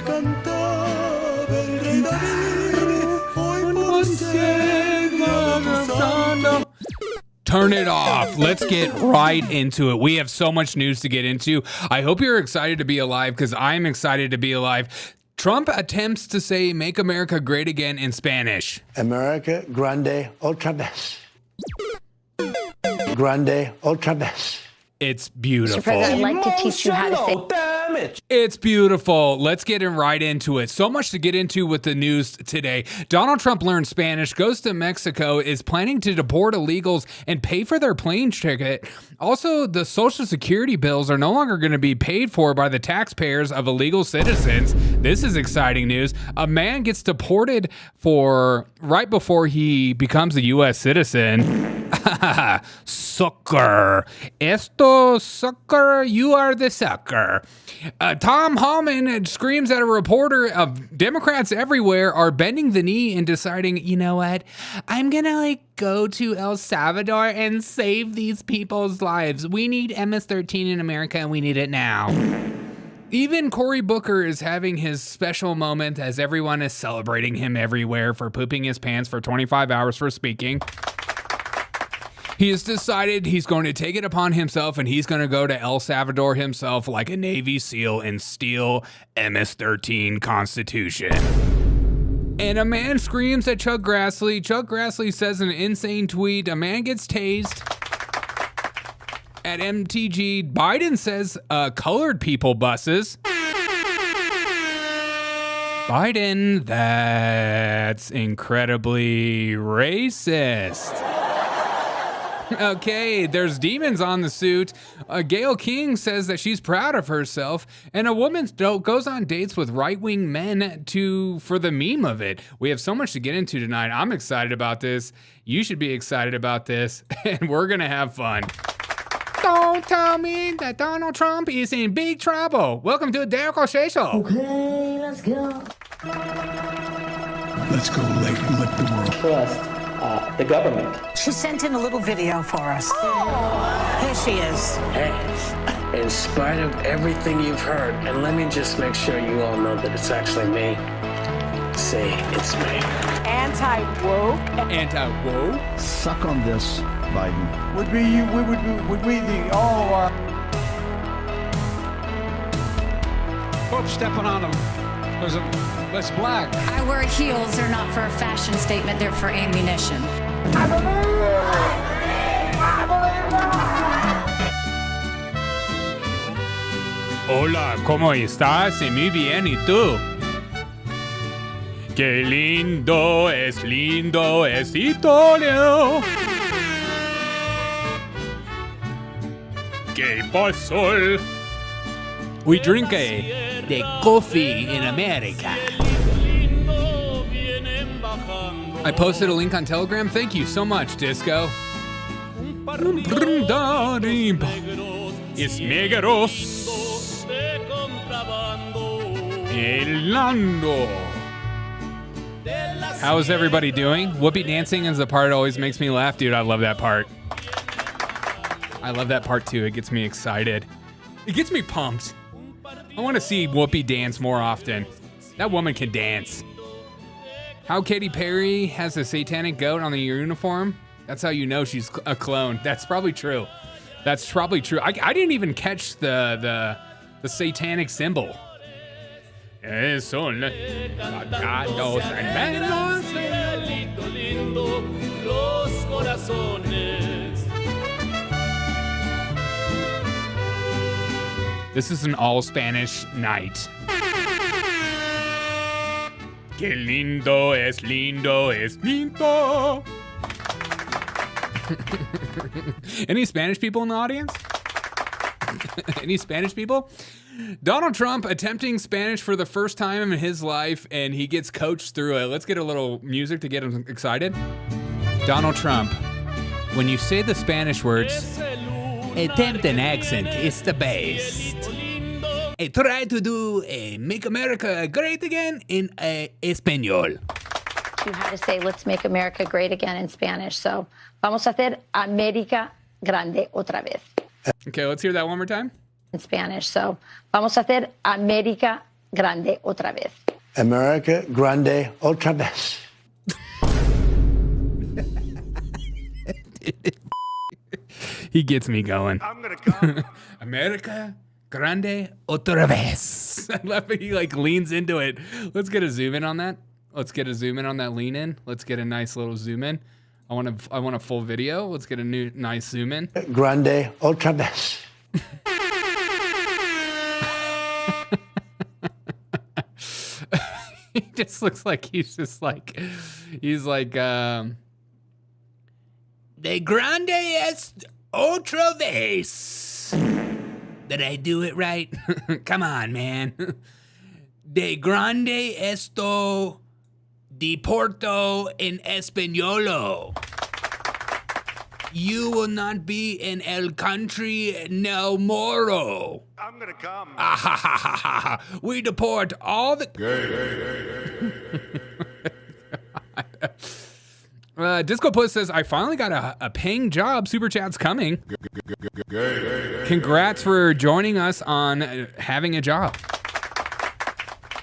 cantaba el rey David, hoy por ser guardado. Turn it off. Let's get right into it. We have so much news to get into. I hope you're excited to be alive because I'm excited to be alive. Trump attempts to say "Make America Great Again" in Spanish. America grande otra vez. Grande otra vez. It's beautiful. Mr. President, I'd like to teach you how to say. It's beautiful. Let's get right into it. So much to get into with the news today. Donald Trump learned Spanish, goes to Mexico, is planning to deport illegals and pay for their plane ticket. Also, the Social Security bills are no longer going to be paid for by the taxpayers of illegal citizens. This is exciting news. A man gets deported for right before he becomes a U.S. citizen. Sucker. Esto, sucker, you are the sucker. Tom Hollen screams at a reporter of Democrats everywhere are bending the knee and deciding, you know what, I'm gonna go to El Salvador and save these people's lives. We need MS-13 in America and we need it now. Even Cory Booker is having his special moment as everyone is celebrating him everywhere for pooping his pants for 25 hours for speaking. He has decided he's going to take it upon himself and he's going to go to El Salvador himself like a Navy SEAL and steal MS-13 Constitution. And a man screams at Chuck Grassley. Chuck Grassley says in an insane tweet, a man gets tased at MTG. Biden says colored people buses. Biden, that's incredibly racist. Okay, there's demons on the suit. Gayle King says that she's proud of herself, and a woman goes on dates with right-wing men for the meme of it. We have so much to get into tonight. I'm excited about this. You should be excited about this, and we're gonna have fun. Don't tell me that Donald Trump is in big trouble. Welcome to Derek O'Shea Show. Okay, let's go. Let's go let the world trust the government. She sent in a little video for us. Oh. Here she is. Hey, in spite of everything you've heard, and let me just make sure you all know that it's actually me. Say it's me. Anti-woke. Anti-woke? Suck on this, Biden. would we the all Oops, stepping on them. That's black. I wear heels. They're not for a fashion statement. They're for ammunition. Hola, ¿cómo estás? Muy bien, ¿y tú? Qué lindo es Italia. Qué pasó. We drink the coffee in America. I posted a link on Telegram. Thank you so much, Disco. Es negros. Elando. How is everybody doing? Whoopee dancing is the part that always makes me laugh, dude. I love that part. I love that part too. It gets me excited. It gets me pumped. I want to see Whoopi dance more often. That woman can dance. How Katy Perry has a satanic goat on the uniform? That's how you know she's a clone. That's probably true. That's probably true. I didn't even catch the satanic symbol. This is an all Spanish night. Qué lindo es lindo. Any Spanish people in the audience? Any Spanish people? Donald Trump attempting Spanish for the first time in his life, and he gets coached through it. Let's get a little music to get him excited. Donald Trump, when you say the Spanish words, attempt an accent, it's the best. Try to do Make America Great Again in Español. You how to say let's make America great again in Spanish. So, vamos a hacer América grande otra vez. Okay, let's hear that one more time. In Spanish. So, vamos a hacer América grande otra vez. America grande otra vez. He gets me going. I'm gonna come. America grande otra vez. I love it. He like leans into it. Let's get a zoom in on that. Let's get a zoom in on that lean in. Let's get a nice little zoom in. I want a full video. Let's get a nice zoom in. Grande otra vez. He just looks like he's like de grande es otra vez. Did I do it right? Come on, man. De grande esto deporto en españolo. You will not be in el country no moro. I'm gonna come. Ah, ha, ha, ha, ha. We deport all the... Disco Puss says, I finally got a paying job. Super chat's coming. Congrats for joining us on having a job.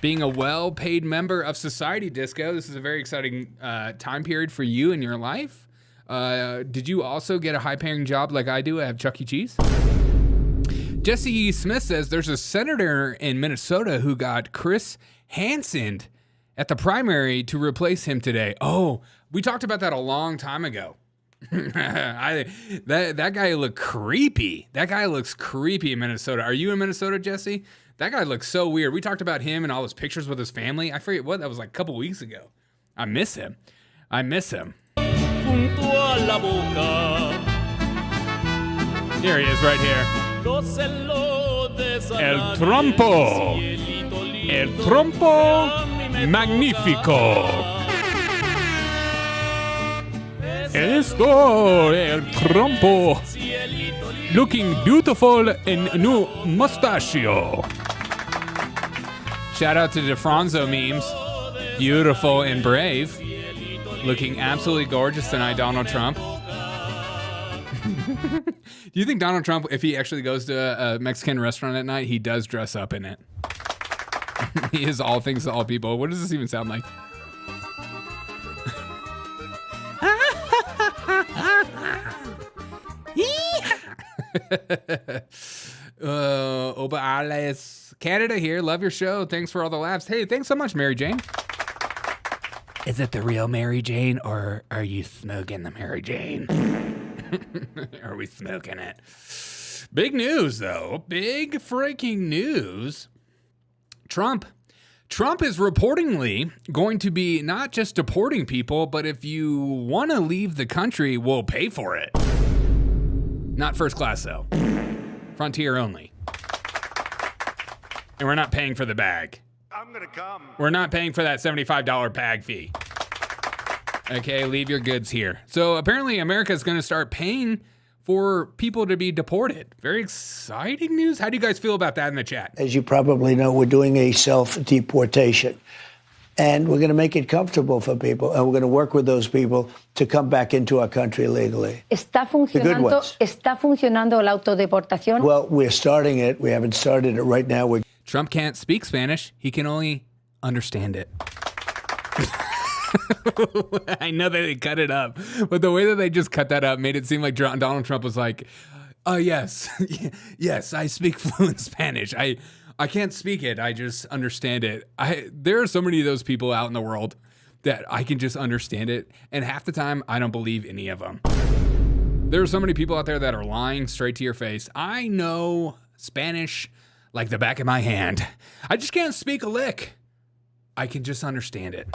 Being a well-paid member of society, Disco. This is a very exciting time period for you in your life. Did you also get a high-paying job like I do? I have Chuck E. Cheese. Jesse Smith says there's a senator in Minnesota who got Chris Hansen at the primary to replace him today. Oh, we talked about that a long time ago. That guy looked creepy. That guy looks creepy in Minnesota. Are you in Minnesota, Jesse? That guy looks so weird. We talked about him and all his pictures with his family. I forget what that was, like a couple weeks ago. I miss him. Here he is right here. El trompo magnífico. Esto, el trompo. Looking beautiful in new mustachio. Shout out to DeFranzo memes. Beautiful and brave. Looking absolutely gorgeous tonight, Donald Trump. Do you think Donald Trump, if he actually goes to a Mexican restaurant at night, he does dress up in it? He is all things to all people. What does this even sound like? Oba Ales. Canada here. Love your show. Thanks for all the laughs. Hey, thanks so much, Mary Jane. Is it the real Mary Jane, or are you smoking the Mary Jane? Are we smoking it? Big news, though. Big freaking news. Trump is reportedly going to be not just deporting people, but if you want to leave the country, we'll pay for it. Not first class, though. Frontier only. And we're not paying for the bag. I'm gonna come. We're not paying for that $75 bag fee. Okay, leave your goods here. So apparently America is going to start paying for people to be deported. Very exciting news. How do you guys feel about that in the chat? As you probably know, we're doing a self-deportation. And we're going to make it comfortable for people. And we're going to work with those people to come back into our country legally. ¿Está funcionando la autodeportación? Well, we're starting it. We haven't started it right now. Trump can't speak Spanish. He can only understand it. I know that they cut it up, but the way that they just cut that up made it seem like Donald Trump was like, yes, yes, I speak fluent Spanish. I can't speak it. I just understand it. There are so many of those people out in the world that I can just understand it. And half the time, I don't believe any of them. There are so many people out there that are lying straight to your face. I know Spanish like the back of my hand. I just can't speak a lick. I can just understand it.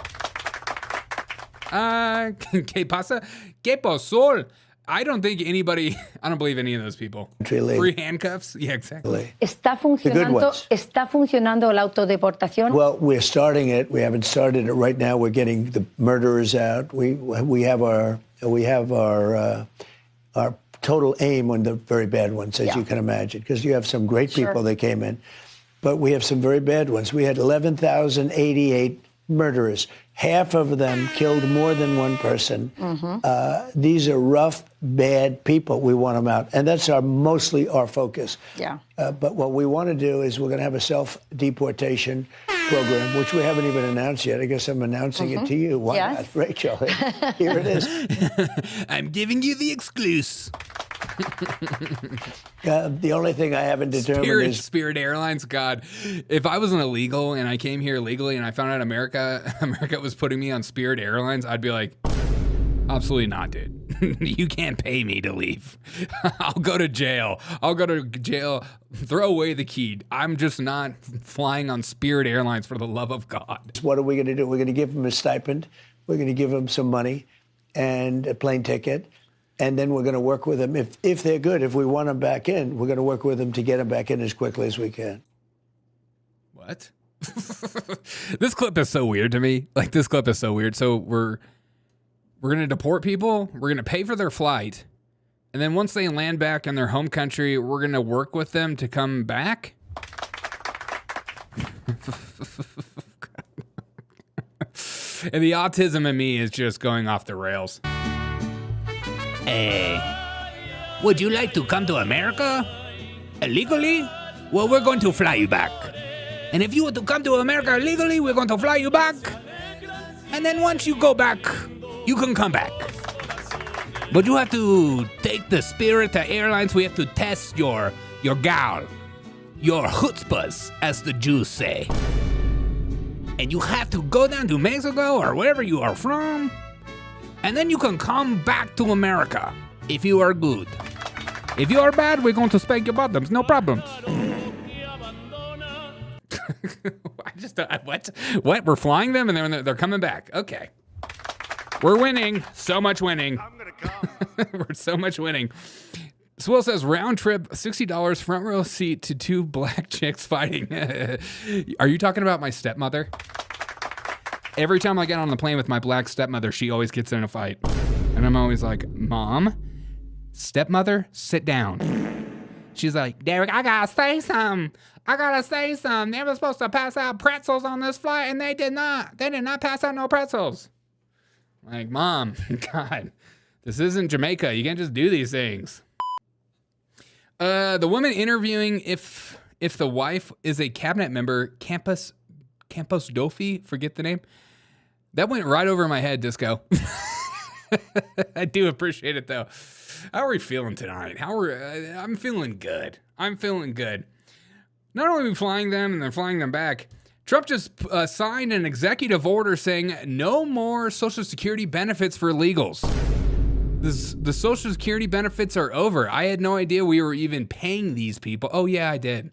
¿Qué pasa? ¿Qué pasó? I don't believe any of those people. Free handcuffs? Yeah, exactly. ¿Está funcionando la autodeportación? Well, we're starting it. We haven't started it right now. We're getting the murderers out. We have our total aim on the very bad ones, as you can imagine, because you have some great people that came in, but we have some very bad ones. We had 11,088 murderers. Half of them killed more than one person. These are rough, bad people. We want them out. And that's mostly our focus. Yeah. But what we want to do is we're going to have a self-deportation program, which we haven't even announced yet. I guess I'm announcing it to you. Why not, Rachel? Here it is. I'm giving you the exclusive. The only thing I haven't determined is Spirit Airlines. God, if I was an illegal and I came here legally and I found out America was putting me on Spirit Airlines, I'd be like, absolutely not, dude. You can't pay me to leave. I'll go to jail. Throw away the key. I'm just not flying on Spirit Airlines for the love of God. What are we going to do? We're going to give them a stipend. We're going to give them some money and a plane ticket. And then we're going to work with them. If they're good, if we want them back in, we're going to work with them to get them back in as quickly as we can. What? This clip is so weird to me. Like, this clip is so weird. So we're going to deport people. We're going to pay for their flight. And then once they land back in their home country, we're going to work with them to come back. And the autism in me is just going off the rails. Hey, would you like to come to America illegally? Well, we're going to fly you back. And if you want to come to America illegally, we're going to fly you back. And then once you go back, you can come back. But you have to take the Spirit Airlines. We have to test your gal, your chutzpahs, as the Jews say. And you have to go down to Mexico or wherever you are from. And then you can come back to America if you are good. If you are bad, we're going to spank your bottoms. No problem. What? We're flying them and they're coming back. Okay. We're winning. So much winning. I'm going to come. We're so much winning. Swill says round trip, $60, front row seat to 2 black chicks fighting. Are you talking about my stepmother? Every time I get on the plane with my black stepmother, she always gets in a fight. And I'm always like, Mom, stepmother, sit down. She's like, Derek, I gotta say something. They were supposed to pass out pretzels on this flight, and they did not. They did not pass out no pretzels. Like, Mom, God, this isn't Jamaica. You can't just do these things. The woman interviewing if the wife is a cabinet member, Campos Dofi, forget the name. That went right over my head, Disco. I do appreciate it, though. How are we feeling tonight? I'm feeling good. Not only are we flying them and they're flying them back, Trump just signed an executive order saying no more Social Security benefits for illegals. The Social Security benefits are over. I had no idea we were even paying these people. Oh, yeah, I did.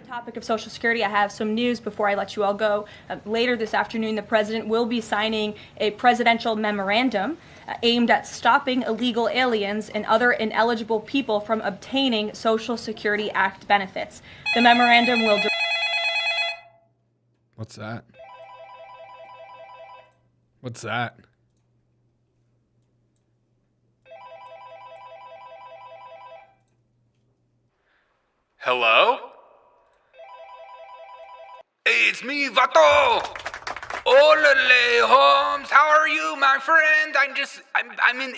Topic of Social Security, I have some news before I let you all go. Later this afternoon, the president will be signing a presidential memorandum aimed at stopping illegal aliens and other ineligible people from obtaining Social Security Act benefits. The memorandum will... What's that? What's that? Hello? Hey, it's me, Vato! Olale, Holmes, how are you, my friend? I'm in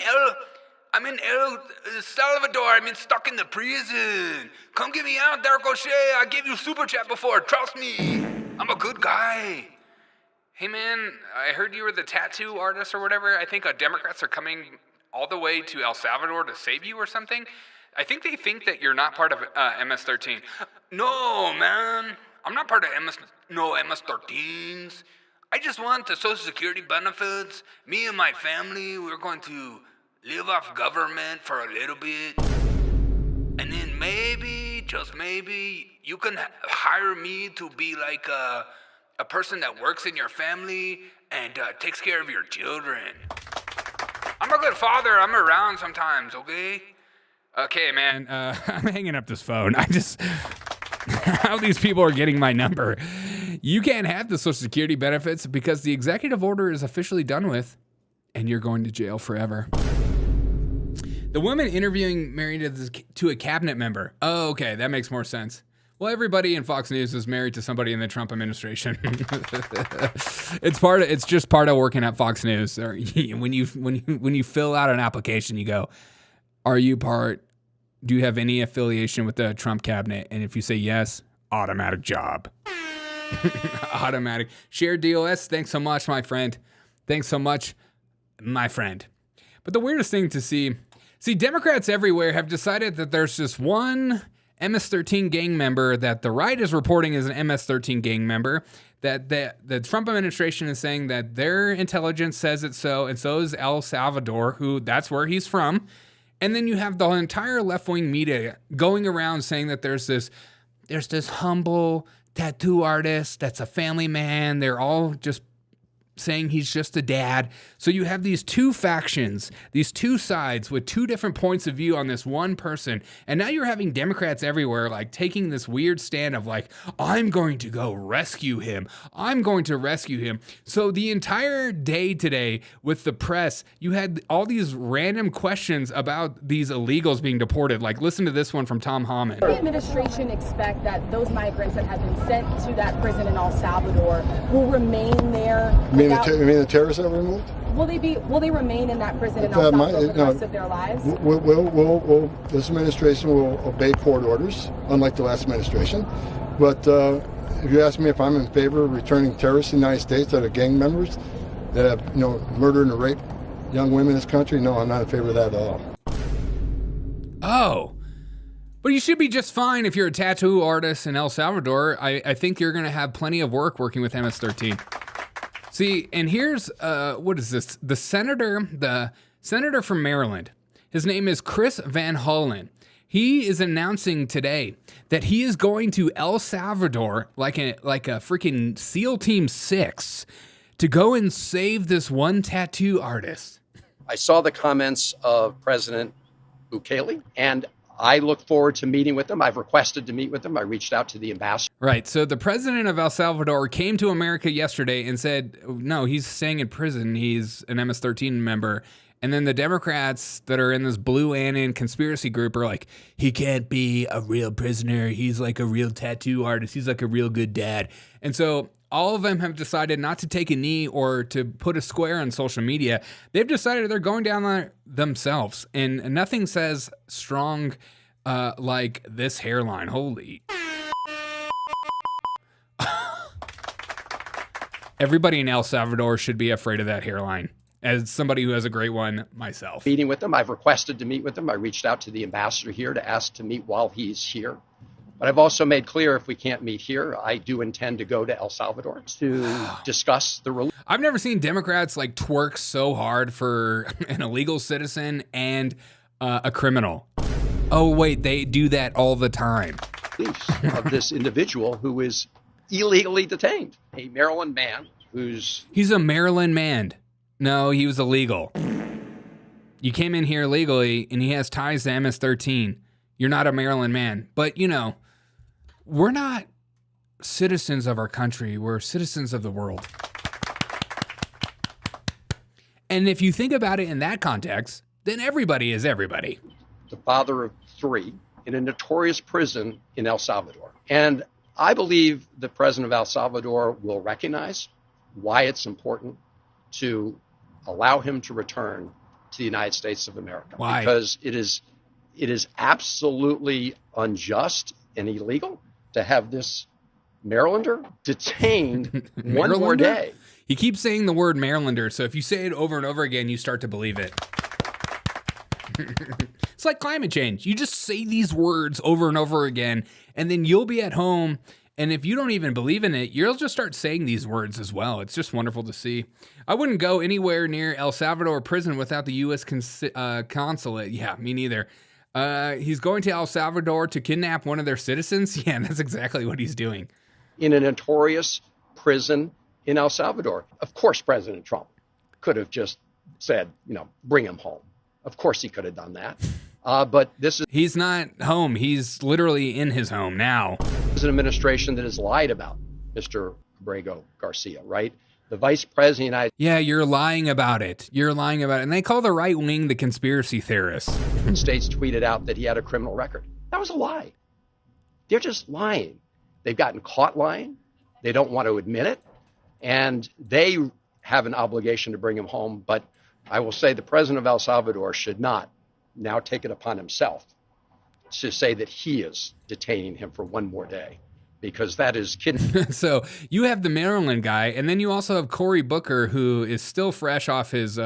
El Salvador. I'm stuck in the prison. Come get me out there, Gaucher. I gave you super chat before. Trust me. I'm a good guy. Hey, man, I heard you were the tattoo artist or whatever. I think Democrats are coming all the way to El Salvador to save you or something. I think they think that you're not part of MS-13. No, man. I'm not part of MS-13s. I just want the Social Security benefits. Me and my family, we're going to live off government for a little bit. And then maybe, just maybe, you can hire me to be like a person that works in your family and takes care of your children. I'm a good father. I'm around sometimes, okay? Okay, man, I'm hanging up this phone. How these people are getting my number. You can't have the Social Security benefits because the executive order is officially done with, and you're going to jail forever. The woman interviewing married to a cabinet member. Oh, okay, that makes more sense. Well, everybody in Fox News is married to somebody in the Trump administration. It's just part of working at Fox News. When you fill out an application, you go, "Are you part? Do you have any affiliation with the Trump cabinet?" And if you say yes, automatic job. Automatic. Shared DOS. Thanks so much, my friend. Thanks so much, my friend. But the weirdest thing to see Democrats everywhere have decided that there's just one MS-13 gang member that the right is reporting as an MS-13 gang member, that the Trump administration is saying that their intelligence says it so, and so is El Salvador, who that's where he's from. And then you have the entire left-wing media going around saying that there's this humble tattoo artist that's a family man. They're all just saying he's just a dad. So you have these two factions, these two sides with two different points of view on this one person. And now you're having Democrats everywhere like taking this weird stand of like, I'm going to go rescue him. I'm going to rescue him. So the entire day today with the press, you had all these random questions about these illegals being deported. Like, listen to this one from Tom Hollen. Does the administration expect that those migrants that have been sent to that prison in El Salvador will remain there? You mean the terrorists that were removed? Will they remain in that prison in El Salvador for the rest of their lives? This administration will obey court orders, unlike the last administration. But if you ask me if I'm in favor of returning terrorists in the United States that are gang members that have, murdered and raped young women in this country, no, I'm not in favor of that at all. Oh. But you should be just fine if you're a tattoo artist in El Salvador. I think you're going to have plenty of work working with MS-13. See, and here's, what is this? The senator from Maryland. His name is Chris Van Hollen. He is announcing today that he is going to El Salvador like a freaking SEAL Team 6 to go and save this one tattoo artist. I saw the comments of President Bukele, and I look forward to meeting with them. I've requested to meet with them. I reached out to the ambassador. Right. So the president of El Salvador came to America yesterday and said, no, he's staying in prison. He's an MS-13 member. And then the Democrats that are in this Blue Annan conspiracy group are like, he can't be a real prisoner. He's like a real tattoo artist. He's like a real good dad. And so all of them have decided not to take a knee or to put a square on social media. They've decided they're going down there themselves. And nothing says strong like this hairline. Holy. Everybody in El Salvador should be afraid of that hairline. As somebody who has a great one myself. Meeting with them. I've requested to meet with them. I reached out to the ambassador here to ask to meet while he's here. But I've also made clear if we can't meet here, I do intend to go to El Salvador to discuss the relief. I've never seen Democrats like twerk so hard for an illegal citizen and a criminal. Oh, wait, they do that all the time. Of this individual who is illegally detained. A Maryland man who's... He's a Maryland man. No, he was illegal. You came in here legally and he has ties to MS-13. You're not a Maryland man. But, we're not citizens of our country. We're citizens of the world. And if you think about it in that context, then everybody is everybody. The father of 3 in a notorious prison in El Salvador. And I believe the president of El Salvador will recognize why it's important to allow him to return to the United States of America. Why? Because it is absolutely unjust and illegal to have this Marylander detained one more day. He keeps saying the word Marylander, so if you say it over and over again, you start to believe it. It's like climate change. You just say these words over and over again, and then you'll be at home, and if you don't even believe in it, you'll just start saying these words as well. It's just wonderful to see. I wouldn't go anywhere near El Salvador prison without the U.S. consulate. Yeah, me neither. He's going to El Salvador to kidnap one of their citizens. Yeah, that's exactly what he's doing. In a notorious prison in El Salvador. Of course, President Trump could have just said, bring him home. Of course he could have done that. But he's not home. He's literally in his home now. This is an administration that has lied about Mr. Abrego Garcia, right? The vice president of the United States. Yeah, you're lying about it. You're lying about it. And they call the right wing the conspiracy theorists. States tweeted out that he had a criminal record. That was a lie. They're just lying. They've gotten caught lying. They don't want to admit it. And they have an obligation to bring him home. But I will say the president of El Salvador should not now take it upon himself to say that he is detaining him for one more day, because that is kidding. So you have the Maryland guy, and then you also have Cory Booker, who is still fresh off his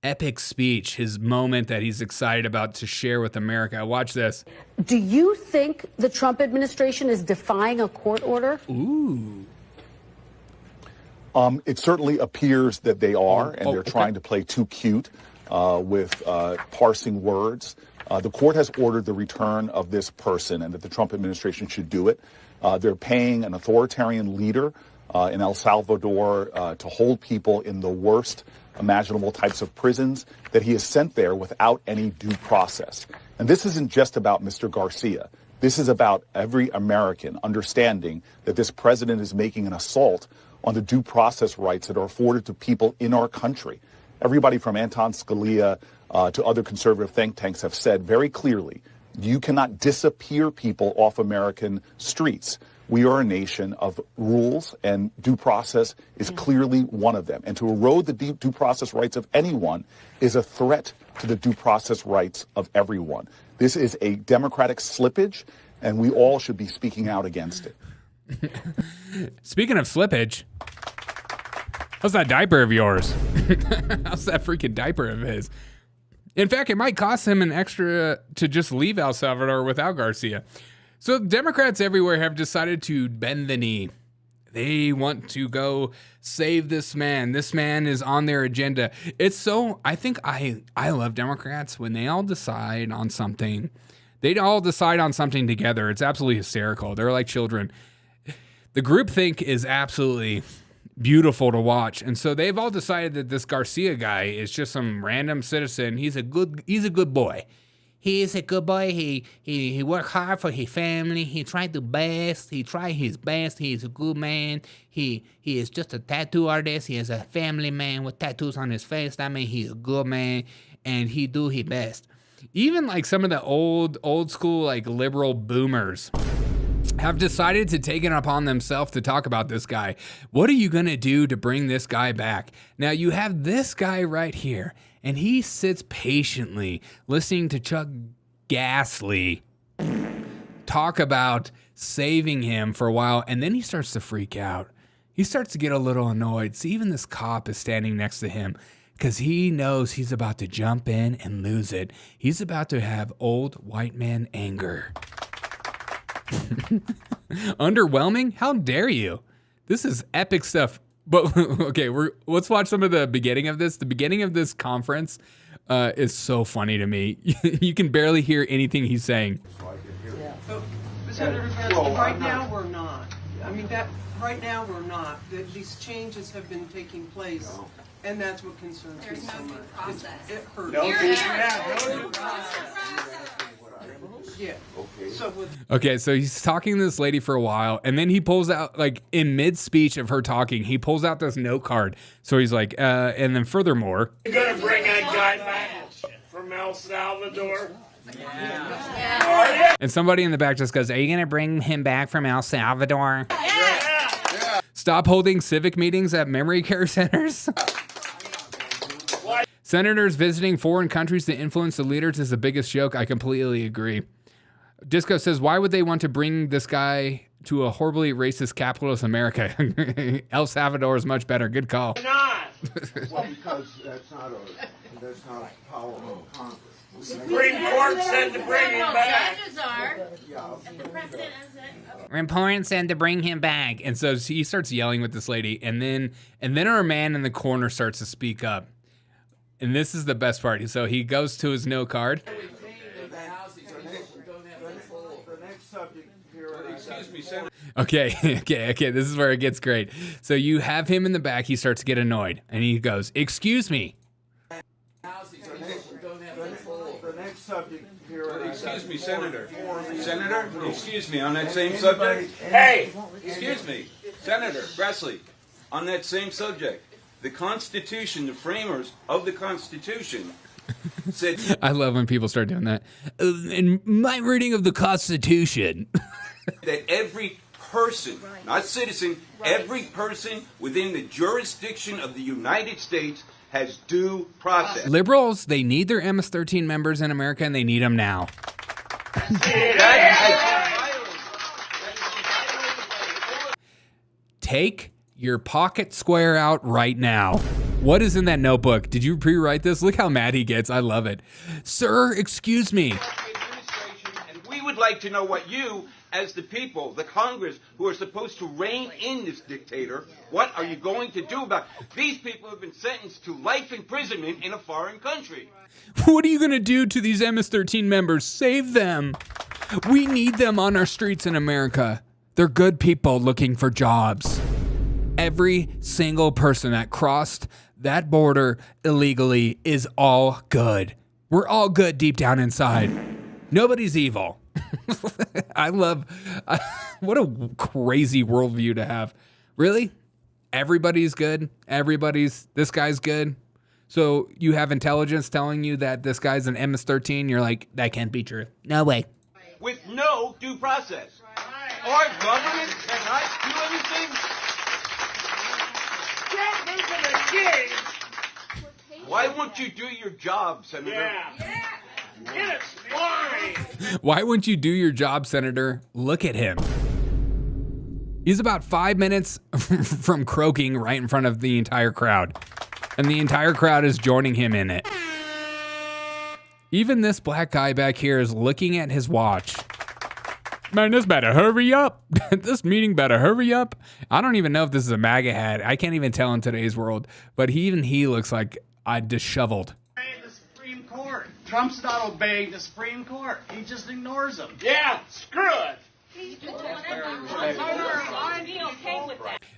epic speech, his moment that he's excited about to share with America. Watch this. Do you think the Trump administration is defying a court order? Ooh. It certainly appears that they are, and they're trying to play too cute with parsing words. The court has ordered the return of this person, and that the Trump administration should do it. They're paying an authoritarian leader in El Salvador to hold people in the worst imaginable types of prisons that he has sent there without any due process. And this isn't just about Mr. Garcia. This is about every American understanding that this president is making an assault on the due process rights that are afforded to people in our country. Everybody from Anton Scalia to other conservative think tanks have said very clearly, you cannot disappear people off American streets. We are a nation of rules, and due process is clearly one of them. And to erode the due process rights of anyone is a threat to the due process rights of everyone. This is a democratic slippage, and we all should be speaking out against it. Speaking of slippage, how's that diaper of yours? How's that freaking diaper of his? In fact, it might cost him an extra to just leave El Salvador without Garcia. So Democrats everywhere have decided to bend the knee. They want to go save this man. This man is on their agenda. It's so, I think I love Democrats when they all decide on something. They all decide on something together. It's absolutely hysterical. They're like children. The groupthink is absolutely beautiful to watch. And so they've all decided that this Garcia guy is just some random citizen. He's a good boy. He is a good boy. He worked hard for his family. He tried his best. He's a good man. He is just a tattoo artist. He is a family man with tattoos on his face. That means he's a good man, and he do his best. Even like some of the old school like liberal boomers have decided to take it upon themselves to talk about this guy. What are you going to do to bring this guy back? Now you have this guy right here, and he sits patiently listening to Chuck Grassley talk about saving him for a while, and then he starts to freak out. He starts to get a little annoyed. See, even this cop is standing next to him because he knows he's about to jump in and lose it. He's about to have old white man anger. Underwhelming? How dare you? This is epic stuff. But okay, let's watch some of the beginning of this. The beginning of this conference is so funny to me. You can barely hear anything he's saying. So, Senator Grassley, right now we're not. I mean, right now we're not. These changes have been taking place, and that's what concerns me so much. Process. It hurts. No process. Yeah. Okay, so he's talking to this lady for a while, and then he pulls out, like, in mid-speech of her talking, he pulls out this note card. So he's like, and then furthermore... You're going to bring that guy back from El Salvador? Yeah. And somebody in the back just goes, are you going to bring him back from El Salvador? Yeah. Stop holding civic meetings at memory care centers? Senators visiting foreign countries to influence the leaders is the biggest joke. I completely agree. Disco says, why would they want to bring this guy to a horribly racist capitalist America? El Salvador is much better. Good call. Not. Well, because that's not power of Congress. The Supreme Court said to bring him back. Judges are. And the president is it. Report said to bring him back. And so he starts yelling with this lady, and then our man in the corner starts to speak up. And this is the best part. So he goes to his note card. Okay. This is where it gets great. So you have him in the back. He starts to get annoyed, and he goes, "Excuse me." Excuse me, Senator. Senator, excuse me, on that same subject. Hey! Excuse me, Senator Grassley, on that same subject. The Constitution, the framers of the Constitution said I love when people start doing that. In my reading of the Constitution. that every person, not citizen, every person within the jurisdiction of the United States has due process. Liberals, they need their MS-13 members in America, and they need them now. Take your pocket square out right now. What is in that notebook? Did you pre-write this? Look how mad he gets. I love it. Sir, excuse me. And we would like to know what you, as the people, the Congress, who are supposed to rein in this dictator, what are you going to do about it? These people have been sentenced to life imprisonment in a foreign country. What are you going to do to these MS-13 members? Save them. We need them on our streets in America. They're good people looking for jobs. Every single person that crossed that border illegally is all good. We're all good deep down inside. Nobody's evil. I love, what a crazy worldview to have. Really? Everybody's good? This guy's good? So you have intelligence telling you that this guy's an MS-13? You're like, that can't be true. No way. With no due process. Our government cannot do anything. Why won't you do your job, Senator? Yeah. Get it fine. Why wouldn't you do your job, Senator? Look at him. He's about 5 minutes from croaking right in front of the entire crowd. And the entire crowd is joining him in it. Even this black guy back here is looking at his watch. Man, this better hurry up. This meeting better hurry up. I don't even know if this is a MAGA hat. I can't even tell in today's world. But even he looks like disheveled. The Supreme Court. Trump's not obeying the Supreme Court. He just ignores them. Yeah, screw it.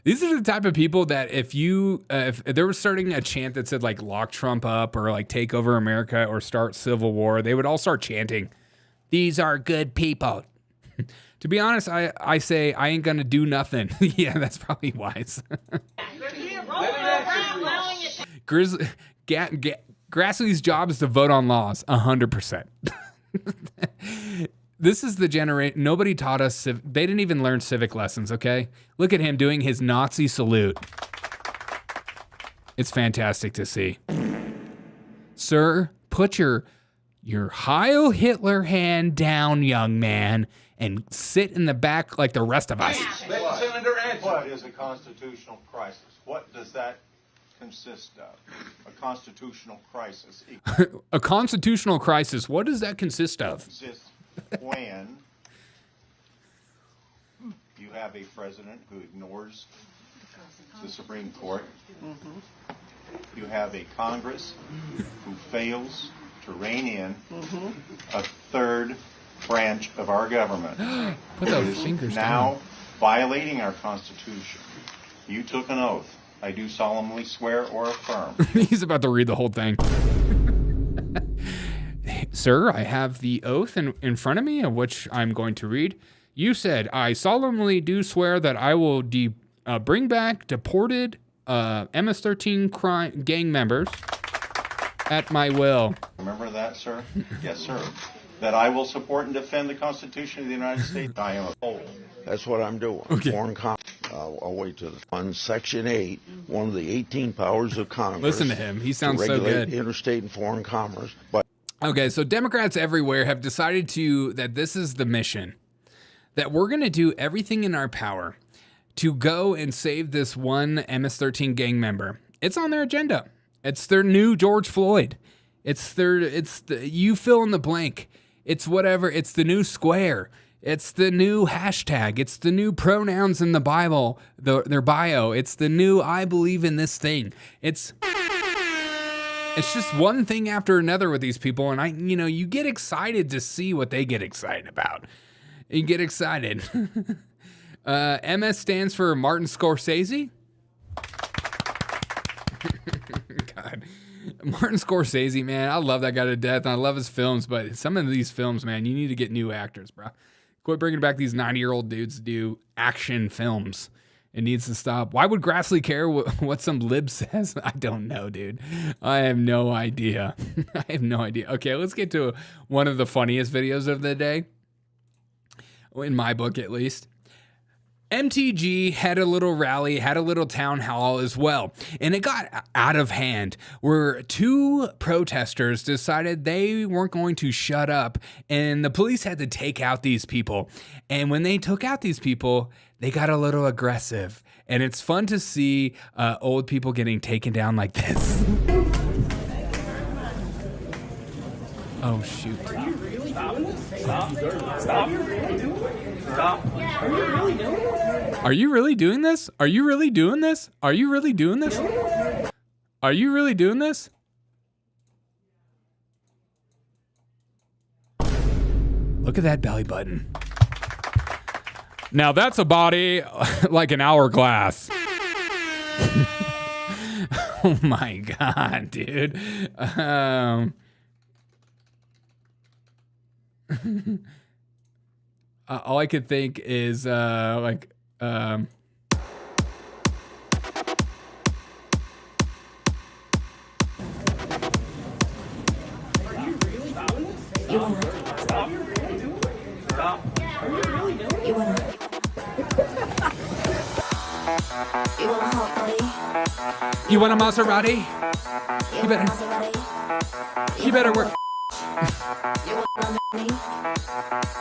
These are the type of people that if they were starting a chant that said like lock Trump up or like take over America or start civil war, they would all start chanting, "These are good people." To be honest, I say I ain't gonna do nothing. Yeah, that's probably wise. Grassley's job is to vote on laws, 100%. This is the generation. Nobody taught us. They didn't even learn civic lessons. Okay, look at him doing his Nazi salute. It's fantastic to see. Sir, put your Heil Hitler hand down, young man, and sit in the back like the rest of us. Senator, answer. What is a constitutional crisis? What does that consist of? A constitutional crisis. A constitutional crisis. What does that consist of? Exists when you have a president who ignores the Supreme Court. You have a Congress who fails to rein in a third branch of our government. Put those fingers now down. Violating our Constitution. You took an oath. I do solemnly swear or affirm. He's about to read the whole thing. Sir, I have the oath in front of me, of which I'm going to read. You said, I solemnly do swear that I will bring back deported MS-13 gang members at my will. Remember that, sir? Yes, sir. That I will support and defend the Constitution of the United States. I am a fool. That's what I'm doing. Okay. Foreign I'll wait to on Section 8, one of the 18 powers of Congress. Listen to him. He sounds so good. Interstate and foreign commerce. But okay, so Democrats everywhere have decided that this is the mission, that we're going to do everything in our power to go and save this one MS-13 gang member. It's on their agenda. It's their new George Floyd. You fill in the blank. It's whatever. It's the new square. It's the new hashtag. It's the new pronouns in the Bible, their bio. It's the new I believe in this thing. It's just one thing after another with these people, and you get excited to see what they get excited about. You get excited. MS stands for Martin Scorsese. God. Martin Scorsese, man, I love that guy to death, and I love his films, but some of these films, man, you need to get new actors, bro. Quit bringing back these 90-year-old dudes to do action films. It needs to stop. Why would Grassley care what some lib says? I don't know, dude. I have no idea. I have no idea. Okay, let's get to one of the funniest videos of the day. In my book, at least. MTG had a little rally, had a little town hall as well, and it got out of hand where two protesters decided they weren't going to shut up, and the police had to take out these people. And when they took out these people, they got a little aggressive, and it's fun to see old people getting taken down like this. Oh, shoot. Stop. Are you really doing this? Are you really doing this? Are you really doing this? Are you really doing this? Look at that belly button. Now that's a body like an hourglass. Oh my God, dude. All I could think is like You want a Maserati? You better work.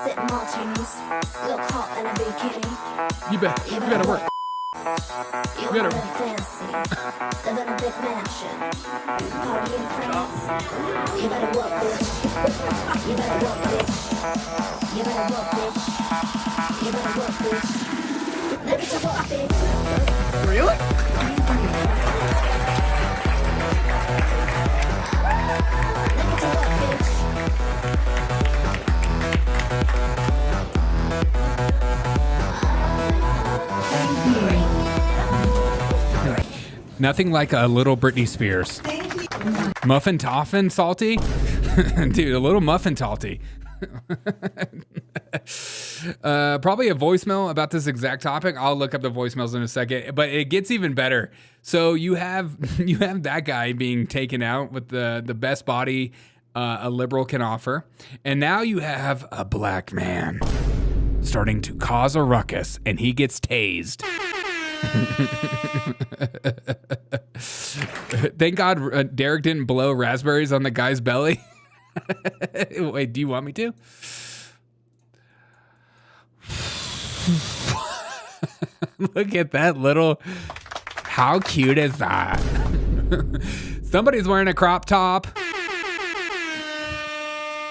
Sitting martinis, look hot in a bikini. You better work. You better fancy, live in a big mansion, party in France. You better work, bitch. You better work, bitch. You better work, bitch. You better work, bitch. Look at your work, bitch. Really? Nothing like a little Britney Spears. Muffin toffin salty? Dude, a little muffin salty. Probably a voicemail about this exact topic. I'll look up the voicemails in a second, but it gets even better. So you have that guy being taken out with the best body a liberal can offer. And now you have a black man starting to cause a ruckus, and he gets tased. Thank God Derek didn't blow raspberries on the guy's belly. Wait, do you want me to? Look at that little... How cute is that? Somebody's wearing a crop top.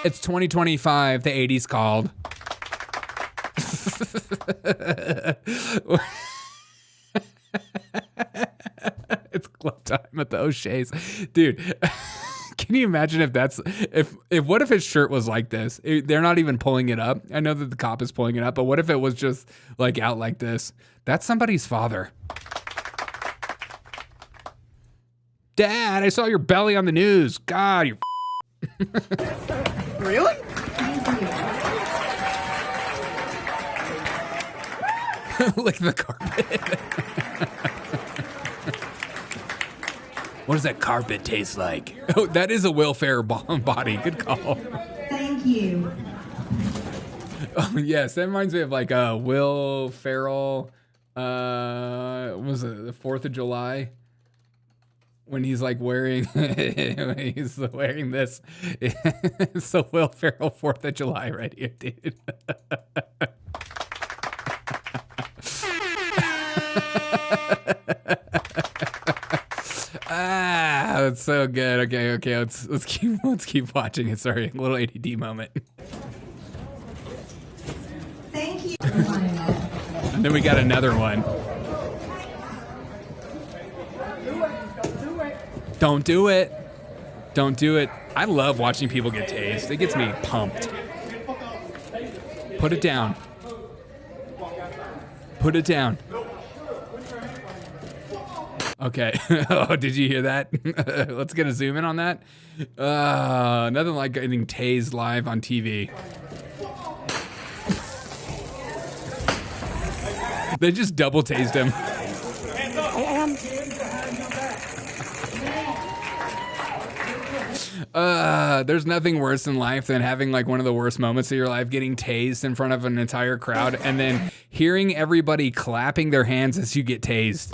It's 2025. The 80s called. It's club time at the O'Shea's. Dude, can you imagine if what if his shirt was like this? They're not even pulling it up. I know that the cop is pulling it up, but what if it was just like out like this? That's somebody's father. Dad, I saw your belly on the news. God, you're Really? Lick the carpet. What does that carpet taste like? Oh, that is a Will Ferrell body. Good call. Thank you. Oh, yes, that reminds me of like Will Ferrell. What was it, the 4th of July? When he's like wearing, he's wearing this. It's the Will Ferrell 4th of July right here, dude. That's so good. Okay. Let's keep watching it. Sorry, a little ADD moment. Thank you. And then we got another one. Don't do it. Don't do it. I love watching people get tased. It gets me pumped. Put it down. Put it down. Okay. Oh, did you hear that? Let's get a zoom in on that. Nothing like getting tased live on TV. They just double tased him. There's nothing worse in life than having like one of the worst moments of your life, getting tased in front of an entire crowd and then hearing everybody clapping their hands as you get tased.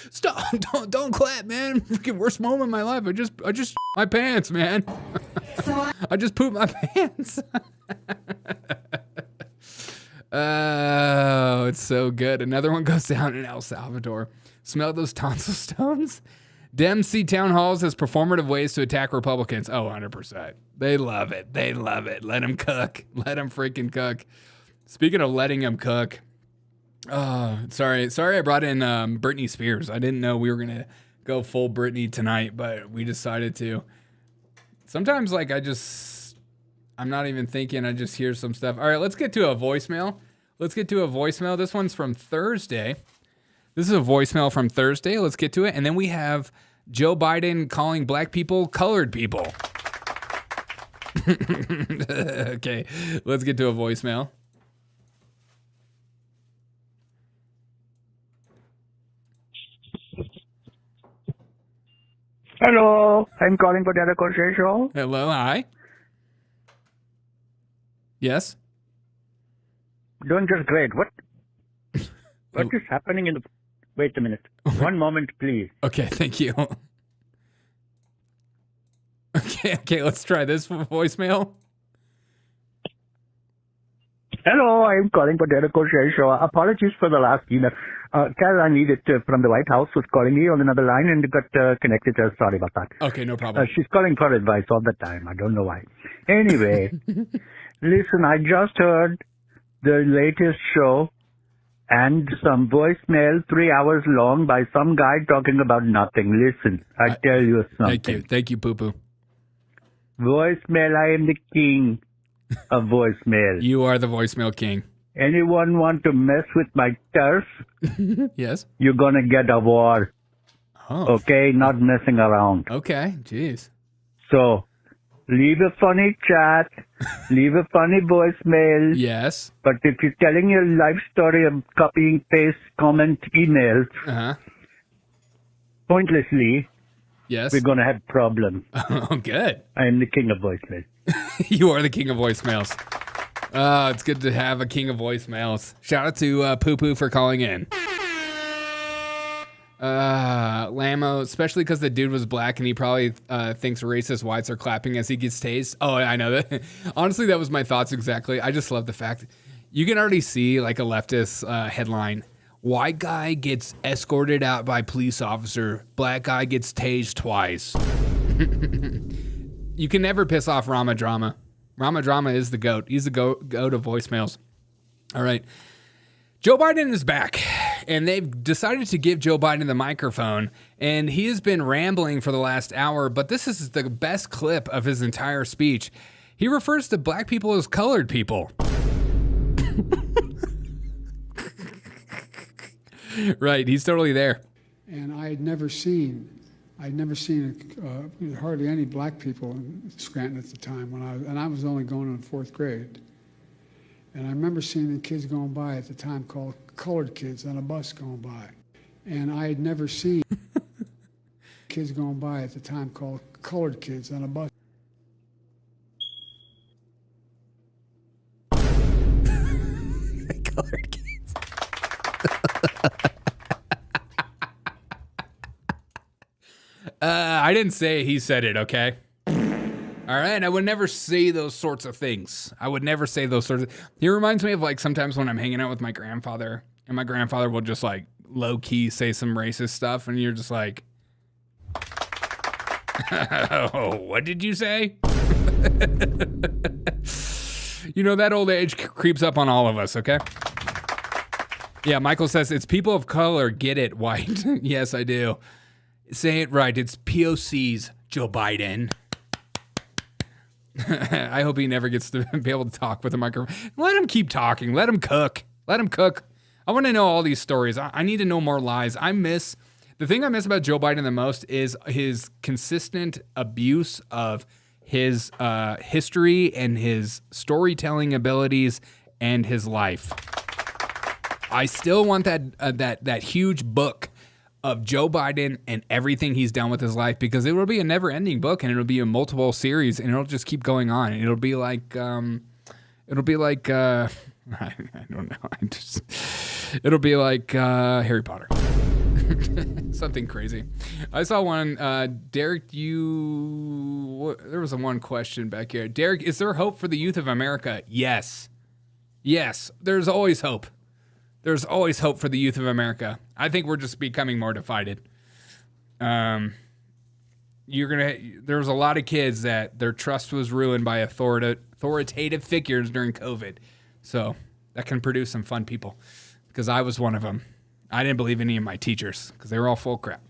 Stop! Don't clap, man. Freaking worst moment of my life. I just my pants, man. I just pooped my pants. Oh, it's so good. Another one goes down in El Salvador. Smell those tonsil stones? Dems see town halls as performative ways to attack Republicans. Oh, 100%. They love it. They love it. Let them cook. Let them freaking cook. Speaking of letting them cook. Sorry I brought in Britney Spears. I didn't know we were going to go full Britney tonight, but we decided to. Sometimes, like, I'm not even thinking. I just hear some stuff. All right, let's get to a voicemail. This one's from Thursday. This is a voicemail from Thursday. Let's get to it. And then we have Joe Biden calling black people colored people. Okay, let's get to a voicemail. Hello, I'm calling for the other conversation. Hello, hi. Yes? Doing just great. What is happening in the... Wait a minute. One moment, please. Okay, thank you. Okay, let's try this voicemail. Hello, I'm calling for the other conversation. Apologies for the last email. Caroline Edith from the White House was calling me on another line and got connected. Sorry about that. Okay, no problem. She's calling for advice all the time. I don't know why. Anyway, listen, I just heard the latest show and some voicemail 3 hours long by some guy talking about nothing. Listen, I tell you something. Thank you, poo-poo. Voicemail, I am the king of voicemail. You are the voicemail king. Anyone want to mess with my turf? Yes. You're gonna get a war. Oh. Okay, not messing around. Okay, jeez. So, leave a funny chat, leave a funny voicemail. Yes. But if you're telling your life story of copying, paste, comment, emails, pointlessly, yes, we're gonna have problems. Oh, good. I am the king of voicemail. You are the king of voicemails. It's good to have a king of voicemails. Shout out to Poo Poo for calling in. Lamo, especially because the dude was black and he probably thinks racist whites are clapping as he gets tased. Oh, I know that. Honestly, that was my thoughts exactly. I just love the fact you can already see like a leftist headline. White guy gets escorted out by police officer. Black guy gets tased twice. You can never piss off Rama Drama. Rama Drama is the GOAT. He's the GOAT of voicemails. All right. Joe Biden is back, and they've decided to give Joe Biden the microphone, and he has been rambling for the last hour, but this is the best clip of his entire speech. He refers to black people as colored people. Right, he's totally there. And I'd never seen hardly any black people in Scranton at the time and I was only going in 4th grade. And I remember seeing the kids going by at the time called colored kids on a bus going by. And I had never seen kids going by at the time called colored kids on a bus. Colored kids. I didn't say he said it, okay? All right, I would never say those sorts of things. He reminds me of like sometimes when I'm hanging out with my grandfather, and my grandfather will just like low-key say some racist stuff, and you're just like, oh, what did you say? You know, that old age creeps up on all of us, okay? Yeah, Michael says, it's people of color, get it, white. Yes, I do. Say it right, it's POCs, Joe Biden. I hope he never gets to be able to talk with a microphone. Let him keep talking. Let him cook. I want to know all these stories. I need to know more lies. The thing I miss about Joe Biden the most is his consistent abuse of his history and his storytelling abilities and his life. I still want that huge book of Joe Biden and everything he's done with his life, because it will be a never-ending book, and it'll be a multiple series, and it'll just keep going on. And it'll be like I don't know. It'll be like Harry Potter. Something crazy. I saw one. Derek, there was one question back here. Derek, is there hope for the youth of America? Yes. Yes, there's always hope. There's always hope for the youth of America. I think we're just becoming more divided. There's a lot of kids that their trust was ruined by authoritative figures during COVID. So that can produce some fun people, because I was one of them. I didn't believe any of my teachers because they were all full crap.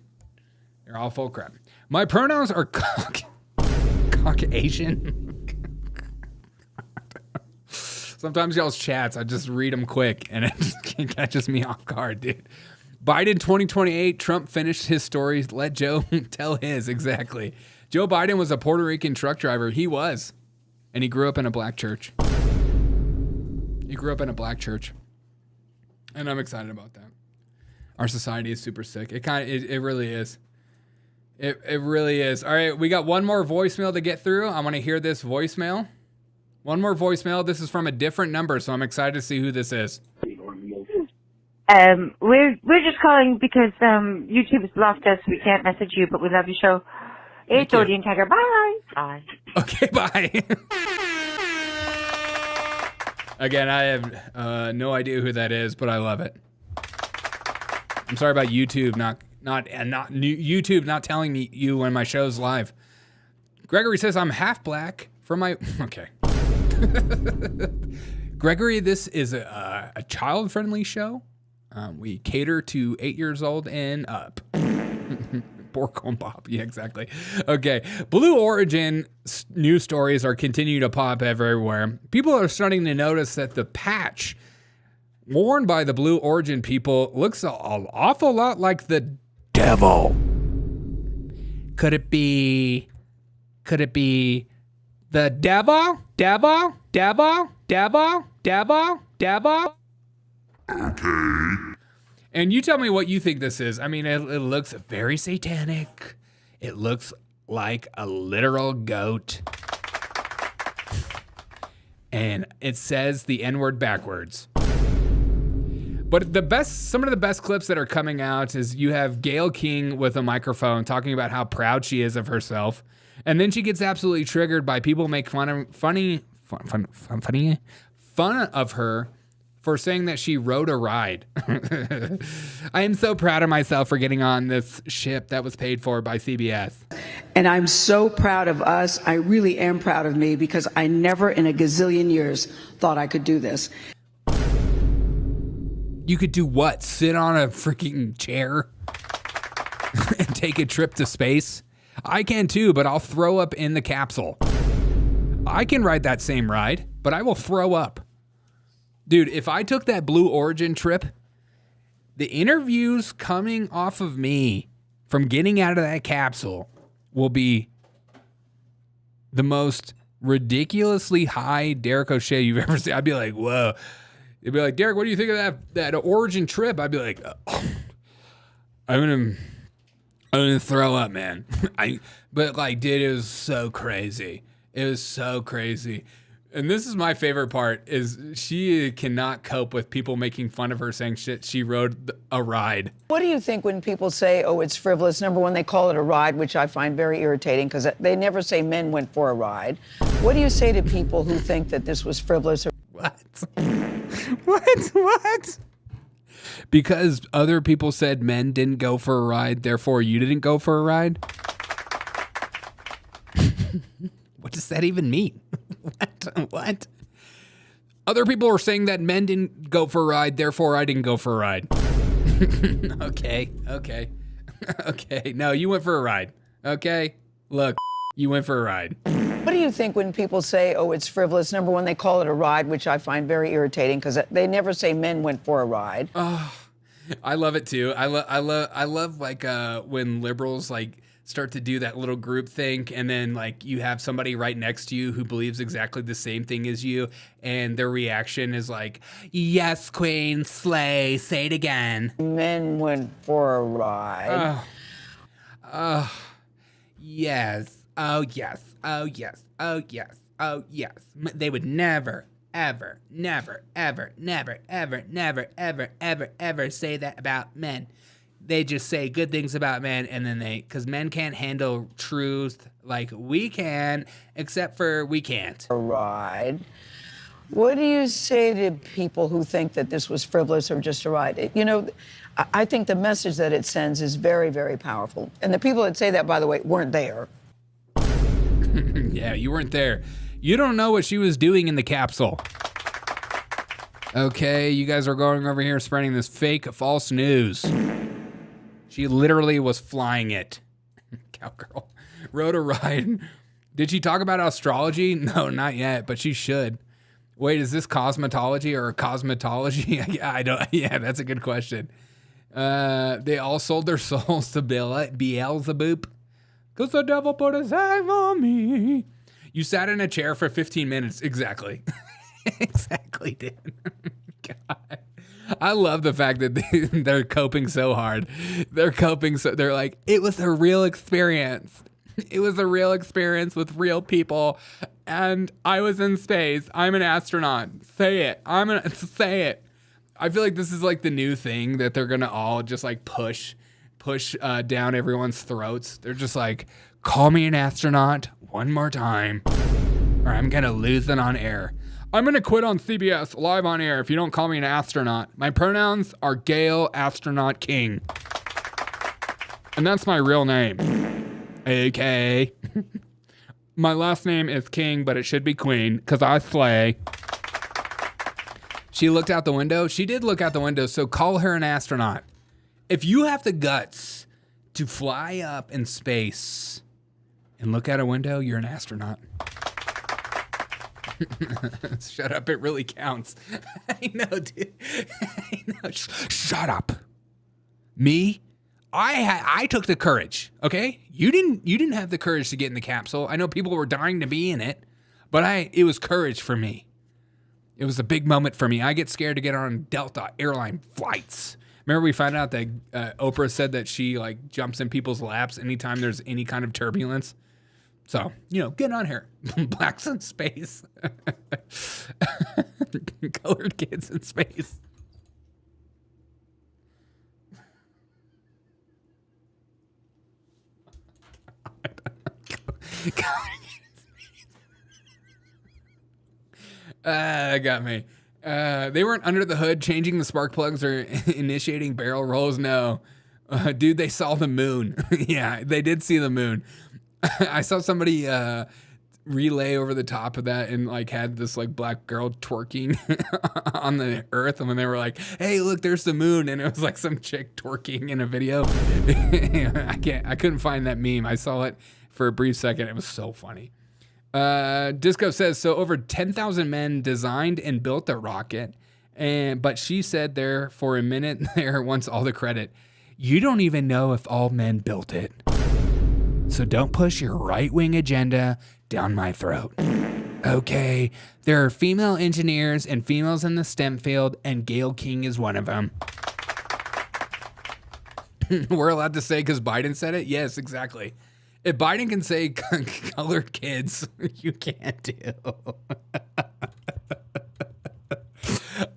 They're all full crap. My pronouns are Caucasian. Sometimes y'all's chats, I just read them quick, and it catches me off guard, dude. Biden 2028, Trump finished his story. Let Joe tell his, exactly. Joe Biden was a Puerto Rican truck driver. He was. And he grew up in a black church. And I'm excited about that. Our society is super sick. It really is. It really is. All right, we got one more voicemail to get through. I want to hear this voicemail. One more voicemail. This is from a different number, so I'm excited to see who this is. We're just calling because YouTube has blocked us. We can't message you, but we love your show. It's Odie and Tiger. Bye. Bye. Okay, bye. Again, I have no idea who that is, but I love it. I'm sorry about YouTube not YouTube not telling me you when my show's live. Gregory says I'm half black for my okay. Gregory, this is a child-friendly show. We cater to 8 years old and up. Pork on pop. Yeah, exactly. Okay. Blue Origin news stories are continuing to pop everywhere. People are starting to notice that the patch worn by the Blue Origin people looks an awful lot like the devil. Could it be the devil? Devil? Okay. And you tell me what you think this is. I mean, it looks very satanic. It looks like a literal goat. And it says the N-word backwards. But some of the best clips that are coming out is you have Gayle King with a microphone talking about how proud she is of herself. And then she gets absolutely triggered by people make fun of her for saying that she rode a ride. I am so proud of myself for getting on this ship that was paid for by CBS. And I'm so proud of us. I really am proud of me, because I never in a gazillion years thought I could do this. You could do what? Sit on a freaking chair and take a trip to space? I can too, but I'll throw up in the capsule. I can ride that same ride, but I will throw up. Dude, if I took that Blue Origin trip, the interviews coming off of me from getting out of that capsule will be the most ridiculously high Derek O'Shea you've ever seen. I'd be like, whoa. They'd be like, Derek, what do you think of that Origin trip? I'd be like, oh, I'm gonna throw up, man. But like, dude, it was so crazy. It was so crazy. And this is my favorite part, is she cannot cope with people making fun of her saying shit. She rode a ride. What do you think when people say, oh, it's frivolous? Number one, they call it a ride, which I find very irritating, because they never say men went for a ride. What do you say to people who think that this was frivolous? What? What? Because other people said men didn't go for a ride, therefore you didn't go for a ride? What does that even mean? What? Other people are saying that men didn't go for a ride, therefore I didn't go for a ride. Okay. No, you went for a ride. Okay? Look, you went for a ride. What do you think when people say, oh, it's frivolous? Number one, they call it a ride, which I find very irritating, because they never say men went for a ride. Oh, I love it too. I love like when liberals like start to do that little group think, and then like you have somebody right next to you who believes exactly the same thing as you, and their reaction is like, yes, queen, slay, say it again. Men went for a ride. Yes. Oh, yes. Oh, yes. Oh, yes. Oh, yes. They would never, ever, never, ever, never, ever, never, ever, ever, ever say that about men. They just say good things about men, and then because men can't handle truth like we can, except for we can't. A ride. What do you say to people who think that this was frivolous or just a ride? You know, I think the message that it sends is very, very powerful. And the people that say that, by the way, weren't there. Yeah, you weren't there. You don't know what she was doing in the capsule. Okay, you guys are going over here spreading this fake, false news. She literally was flying it. Cowgirl rode a ride. Did she talk about astrology? No, not yet, but she should. Wait, is this cosmetology or cosmetology? I don't. Yeah, that's a good question. They all sold their souls to Beelzebub, because the devil put his hand on me. You sat in a chair for 15 minutes. Exactly. Exactly, dude. God. I love the fact that they're coping so hard. They're like, it was a real experience. It was a real experience with real people. And I was in space. I'm an astronaut. Say it. Say it. I feel like this is like the new thing that they're going to all just like push down everyone's throats. They're just like, call me an astronaut one more time, or I'm going to lose it on air. I'm going to quit on CBS live on air if you don't call me an astronaut. My pronouns are Gayle Astronaut King. And that's my real name. Okay. My last name is King, but it should be Queen, because I slay. She looked out the window. She did look out the window, so call her an astronaut. If you have the guts to fly up in space and look out a window, you're an astronaut. Shut up, it really counts. I know, dude. I know. Shut up. Me? I took the courage, okay? You didn't have the courage to get in the capsule. I know people were dying to be in it, but it was courage for me. It was a big moment for me. I get scared to get on Delta airline flights. Remember we found out that Oprah said that she like jumps in people's laps anytime there's any kind of turbulence. So, get on here. Blacks in space. Colored kids in space. That got me. They weren't under the hood changing the spark plugs or initiating barrel rolls. No. Dude, they saw the moon. Yeah, they did see the moon. I saw somebody relay over the top of that and like had this like black girl twerking on the earth, and when they were like, hey, look, there's the moon, and it was like some chick twerking in a video. I couldn't find that meme. I saw it for a brief second. It was so funny. Disco says, so over 10,000 men designed and built the rocket, but she said there for a minute there wants all the credit. You don't even know if all men built it. So don't push your right-wing agenda down my throat. Okay, there are female engineers and females in the STEM field, and Gayle King is one of them. We're allowed to say because Biden said it? Yes, exactly. If Biden can say colored kids, you can't do.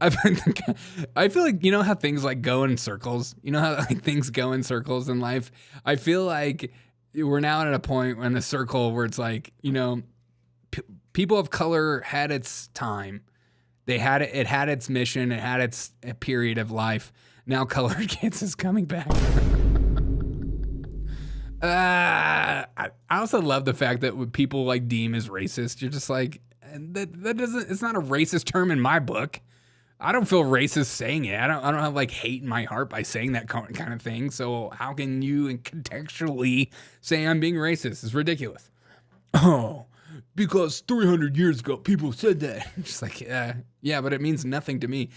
I feel like, how things like go in circles? You know how like things go in circles in life? I feel like we're now at a point in the circle where it's like, people of color had its time. It had its mission. It had its period of life. Now colored kids is coming back. I also love the fact that what people like deem as racist, you're just like, that doesn't, it's not a racist term in my book. I don't feel racist saying it. I don't have like hate in my heart by saying that kind of thing. So how can you contextually say I'm being racist? It's ridiculous. Oh, because 300 years ago people said that. Just like, yeah, but it means nothing to me.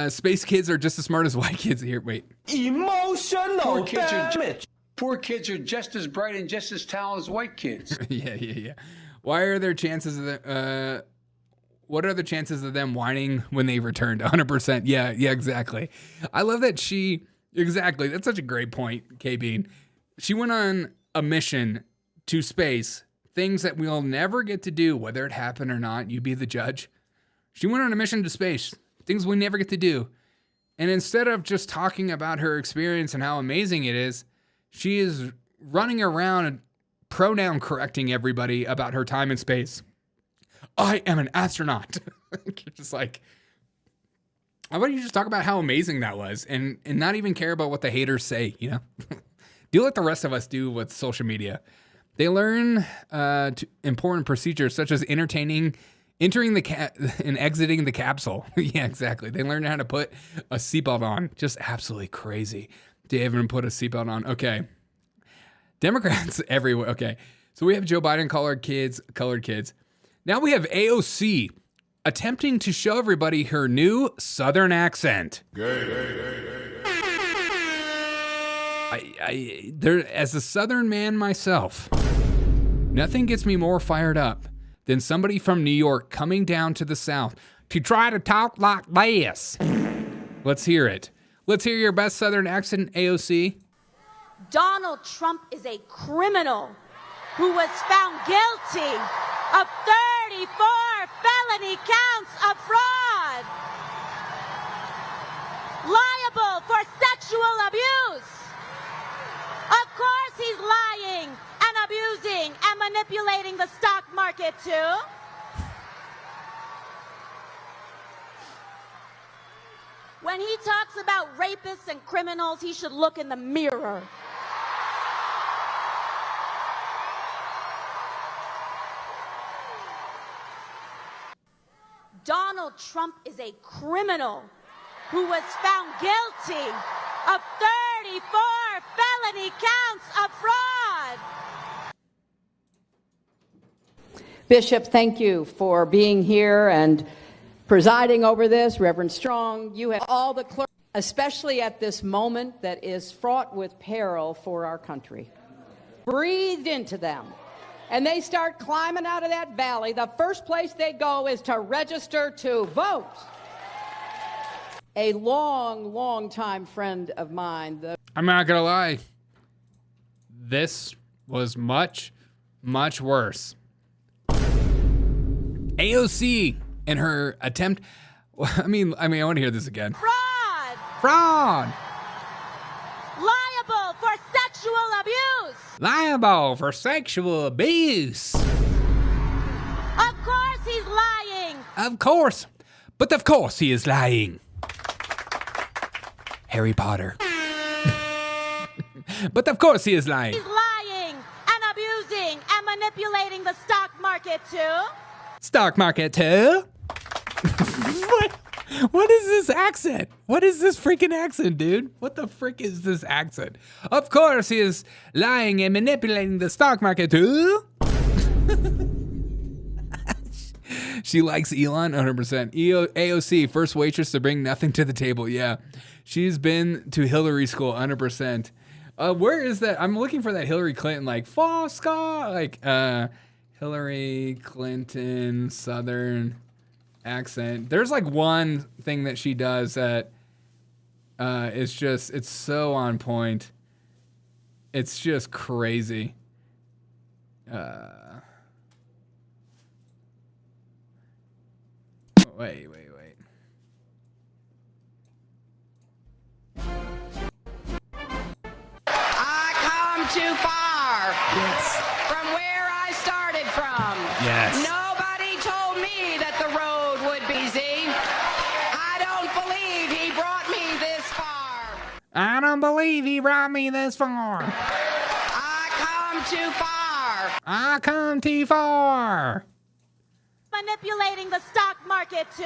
Space kids are just as smart as white kids here. Wait. Emotional damage. Poor kids are just as bright and just as talented as white kids. Yeah. Why are there chances of the, what are the chances of them whining when they returned? 100%. Yeah, exactly. I love that exactly. That's such a great point, K-Bean. She went on a mission to space, things that we'll never get to do, whether it happened or not. You be the judge. She went on a mission to space, things we never get to do. And instead of just talking about her experience and how amazing it is, she is running around and pronoun correcting everybody about her time in space. I am an astronaut. Just like, how about you just talk about how amazing that was and not even care about what the haters say, you know? Do what the rest of us do with social media. They learn important procedures such as entering and exiting the capsule. Yeah, exactly. They learn how to put a seatbelt on. Just absolutely crazy. They even put a seatbelt on. Okay. Democrats everywhere. Okay. So we have Joe Biden, colored kids. Now we have AOC attempting to show everybody her new Southern accent. As a Southern man myself, nothing gets me more fired up than somebody from New York coming down to the South to try to talk like this. Let's hear it. Let's hear your best Southern accent, AOC. Donald Trump is a criminal who was found guilty of 34 felony counts of fraud, liable for sexual abuse. Of course he's lying and abusing and manipulating the stock market too. When he talks about rapists and criminals, he should look in the mirror. Donald Trump is a criminal who was found guilty of 34 felony counts of fraud. Bishop, thank you for being here and presiding over this. Reverend Strong, you have all the clerks, especially at this moment that is fraught with peril for our country. Breathed into them. And they start climbing out of that valley. The first place they go is to register to vote. A long time friend of mine. I'm not going to lie. This was much worse. AOC and her attempt. I mean, I want to hear this again. Fraud. Liable for sexual abuse. Liable for sexual abuse. Of course he's lying. Of course. But of course he is lying. Harry Potter. But of course he is lying. He's lying and abusing and manipulating the stock market too. Stock market too? What is this accent? What is this freaking accent, dude? What the frick is this accent? Of course he is lying and manipulating the stock market too. She likes Elon 100%. AOC, first waitress to bring nothing to the table. Yeah. She's been to Hillary school 100%. Where is that? I'm looking for that Hillary Clinton, like, Fosca, like, Hillary Clinton Southern accent. There's like one thing that she does that it's so on point. It's just crazy. Wait. I come too far. Yes. From where I started from. Yes. Nobody told me that the road would be easy. I don't believe he brought me this far. I don't believe he brought me this far. I come too far. I come too far. Manipulating the stock market too.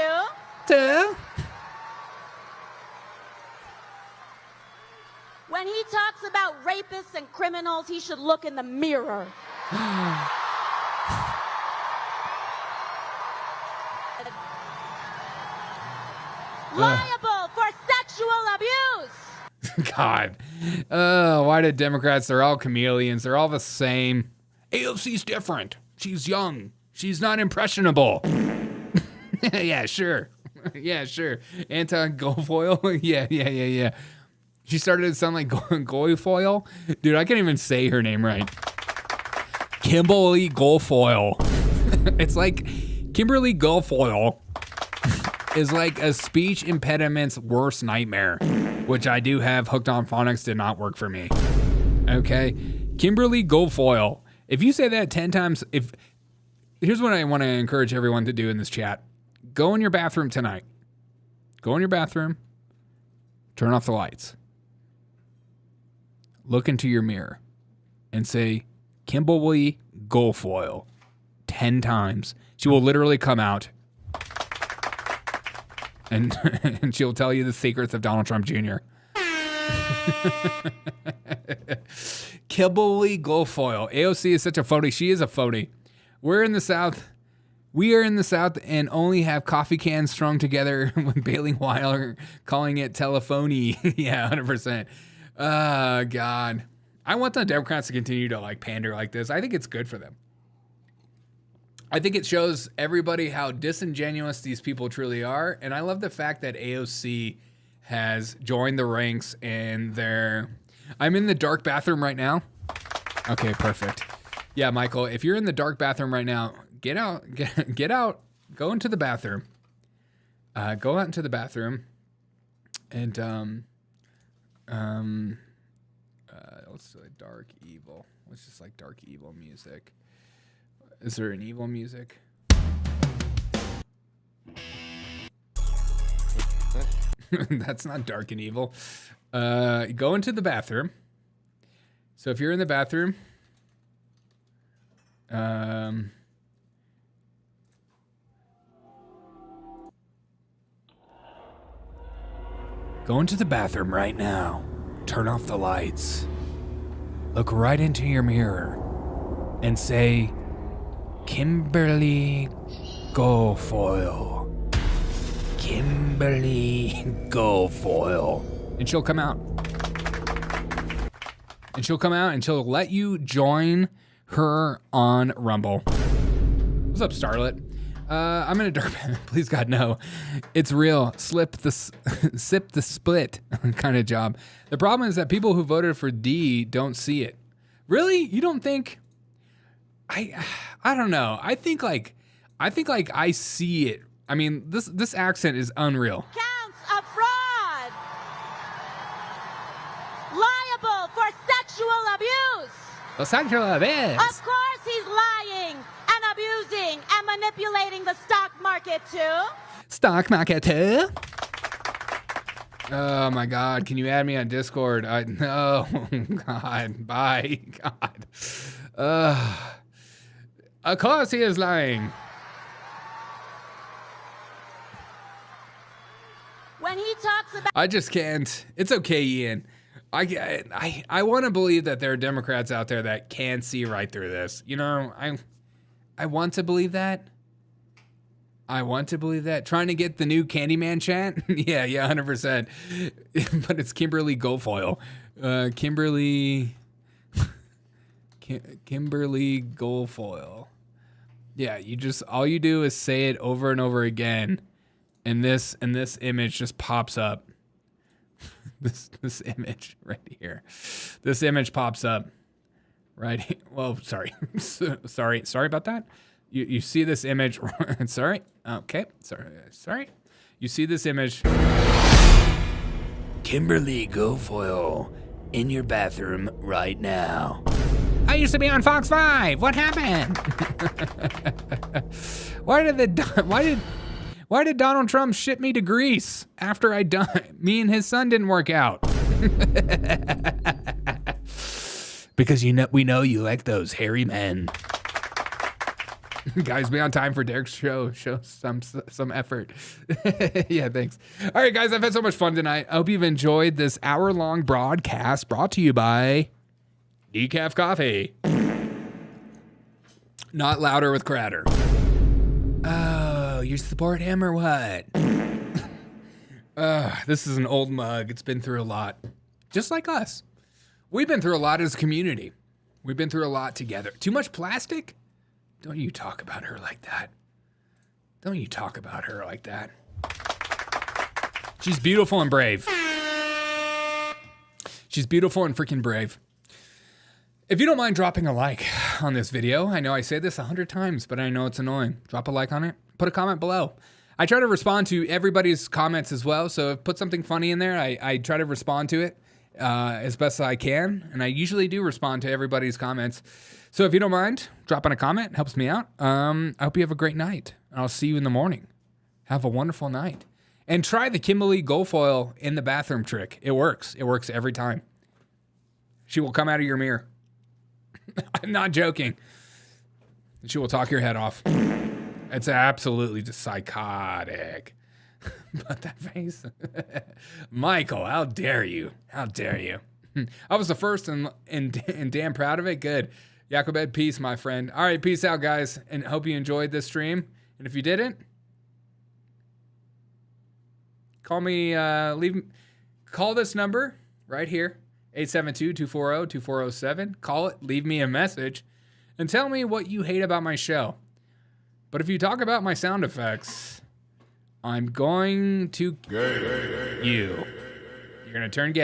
When he talks about rapists and criminals, he should look in the mirror. Liable for sexual abuse. God. Why did Democrats? They're all chameleons. They're all the same. AOC's different. She's young. She's not impressionable. Yeah, sure. Yeah, sure. Anton Guilfoyle. Yeah. She started to sound like Guilfoyle. Dude, I can't even say her name right. Kimberly Guilfoyle. It's like Kimberly Guilfoyle is like a speech impediment's worst nightmare, which I do have. Hooked on Phonics did not work for me. Okay. Kimberly Guilfoyle. If you say that 10 times, here's what I want to encourage everyone to do in this chat. Go in your bathroom tonight. Go in your bathroom. Turn off the lights. Look into your mirror and say, Kimberly Guilfoyle 10 times. She will literally come out and she'll tell you the secrets of Donald Trump Jr. Kimberly Guilfoyle. AOC is such a phony. She is a phony. We're in the South. We are in the South and only have coffee cans strung together with baling wire, calling it telephony. Yeah, 100%. God. I want the Democrats to continue to like pander like this. I think it's good for them. I think it shows everybody how disingenuous these people truly are. And I love the fact that AOC has joined the ranks and I'm in the dark bathroom right now. Okay, perfect. Yeah, Michael, if you're in the dark bathroom right now, get out, get out, go into the bathroom. Go out into the bathroom and, let's do dark evil. Let's just like dark evil music. Is there an evil music? That's not dark and evil. Go into the bathroom. So if you're in the bathroom, go into the bathroom right now. Turn off the lights. Look right into your mirror and say, Kimberly Guilfoyle. Kimberly Guilfoyle. And she'll come out. And she'll come out and she'll let you join her on Rumble. What's up, Starlet? I'm in a dark bathroom. Please God, no. It's real. Sip the split kind of job. The problem is that people who voted for D don't see it. Really? You don't think? I don't know. I think like I see it. I mean, this accent is unreal. Counts of fraud. Liable for sexual abuse. The sexual abuse. Of course he's lying and abusing and manipulating the stock market too. Stock market too? Oh my God, can you add me on Discord? No, God, bye, God. Of course he is lying. When he talks about I just can't. It's okay, Ian. I want to believe that there are Democrats out there that can see right through this. You know, I want to believe that. I want to believe that. Trying to get the new Candyman chant? Yeah, 100%. But it's Kimberly Guilfoyle. Kimberly Guilfoyle. Yeah, all you do is say it over and over again, and this image just pops up. This image right here. This image pops up right here. Well, sorry. Sorry about that. You see this image. Sorry. Okay. Sorry. You see this image. Kimberly Guilfoyle in your bathroom right now. I used to be on Fox 5. What happened? Why did Donald Trump ship me to Greece after I died? Me and his son didn't work out. Because we know you like those hairy men. Guys, be on time for Derek's show. Show some effort. Yeah, thanks. All right, guys, I've had so much fun tonight. I hope you've enjoyed this hour-long broadcast brought to you by Decaf Coffee. Not louder with Cratter. Oh, you support him or what? This is an old mug. It's been through a lot. just like us. We've been through a lot as a community. We've been through a lot together. Too much plastic? Don't you talk about her like that. Don't you talk about her like that. She's beautiful and brave. She's beautiful and freaking brave. If you don't mind dropping a like on this video, I know I say this 100 times, but I know it's annoying. Drop a like on it. Put a comment below. I try to respond to everybody's comments as well. So if put something funny in there, I try to respond to it as best as I can. And I usually do respond to everybody's comments. So if you don't mind, dropping a comment. It helps me out. I hope you have a great night. I'll see you in the morning. Have a wonderful night. And try the Kimberly Guilfoyle in the bathroom trick. It works. It works every time. She will come out of your mirror. I'm not joking. She will talk your head off. It's absolutely just psychotic. But that face. Michael, how dare you? How dare you? I was the first and damn proud of it. Good. Yakobed, peace, my friend. All right, peace out, guys. And hope you enjoyed this stream. And if you didn't, call me, call this number right here. 872-240-2407. Call it, leave me a message, and tell me what you hate about my show. But if you talk about my sound effects, I'm going to... You're going to turn gay.